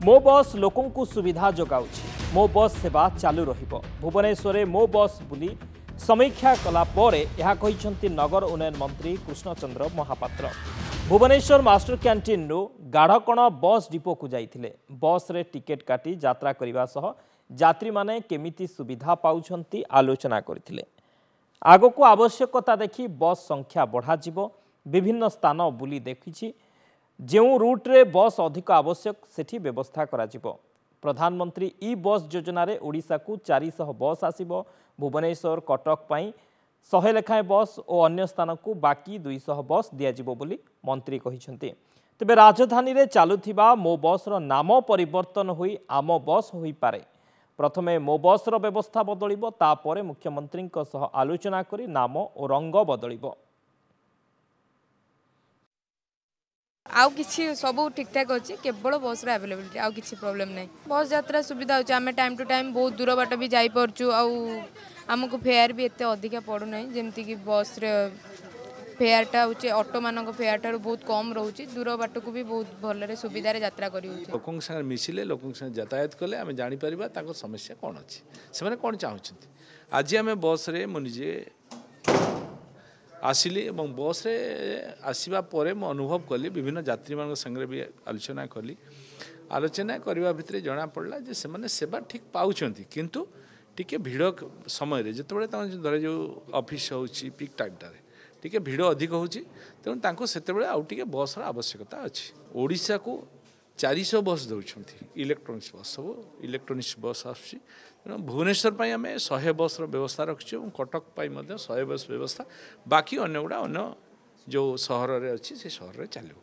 मो बस लोकंकु सुविधा जोगाउछि मो बस सेवा चालू रहिबो। भुवनेश्वर मो बस बुली समीक्षा कला परे यह कहिसंती नगर उन्नयन मंत्री कृष्णचंद्र महापात्र। भुवनेश्वर मास्टर कैंटीन रू गाढ़कण बस डिपो को जाइथिले। बस रे टिकेट काटी यात्रा करिवा सह यात्री माने केमिति सुविधा पाउछंती आलोचना करथिले। आगको आवश्यकता देखि बस संख्या बढ़ा जिवो। विभिन्न स्थान बुली देखिछि जेउ रूट रे बस अधिक आवश्यक सेठी व्यवस्था करा जिवो। प्रधानमंत्री ई बस योजना रे ओडिशा को 400 बस आसिबो। भुवनेश्वर कटक पाई 100 लेखाएं बस और अन्य स्थान को बाकी 200 बस दियाजिबो बोली मंत्री कहिसंती। तेबे राजधानी रे चालुथिबा मो बस रो नाम परिवर्तन होई आम बस होई पारे। प्रथमे मो बस रो व्यवस्था बदलिबो तापरे मुख्यमंत्री सह आलोचना करी नाम और रंग बदलिबो। आउ किछि सब ठीक ठाक अच्छी केवल बस अवेलेबिलिटी आउ किछि प्रॉब्लम नहीं। बस यात्रा सुविधा होची आमे टाइम टू टाइम बहुत दूर बाट भी जाई परचु आउ हमको फेयर भी एते अधिका पड़ू नहीं जेमति कि बस रे फेयरटा होची ऑटो मानक फेयर ठार बहुत कम रहउची दूर बाट को भी बहुत भल रे सुविधा रे यात्रा करी होची। लोकन संग मिसिले लोकन संग यातायात कले आमे जानि परिबा ताको समस्या कोन अछि से माने कोन चाहुछंती। आज आमे बस रे मुनिजे आसिली एवं बस रे आसीबा परे मो अनुभव कली विभिन्न यात्री मान संगे भी आलोचना करने भितर जना पड़ला जे से माने सेवा ठीक पाउछंती किंतु टिके भीड़ समय रे जतबे धरे जो ऑफिस होची पिक टाइम टारे टिके भीड़ अधिक होची तेणु तांको सेतेबेले आउ टिके बस रा आवश्यकता अछि। ओडिशा को 400 बस दउछंती इलेक्ट्रोनिक्स बस सब इलेक्ट्रोनिक्स बस आछि। भुवनेश्वर पाई आमे 100 बस रो व्यवस्था रखिछु कटक पाई मध्ये 100 बस व्यवस्था बाकी अन्य गुडा अन्य जो शहर रे अछि से शहर रे चालू।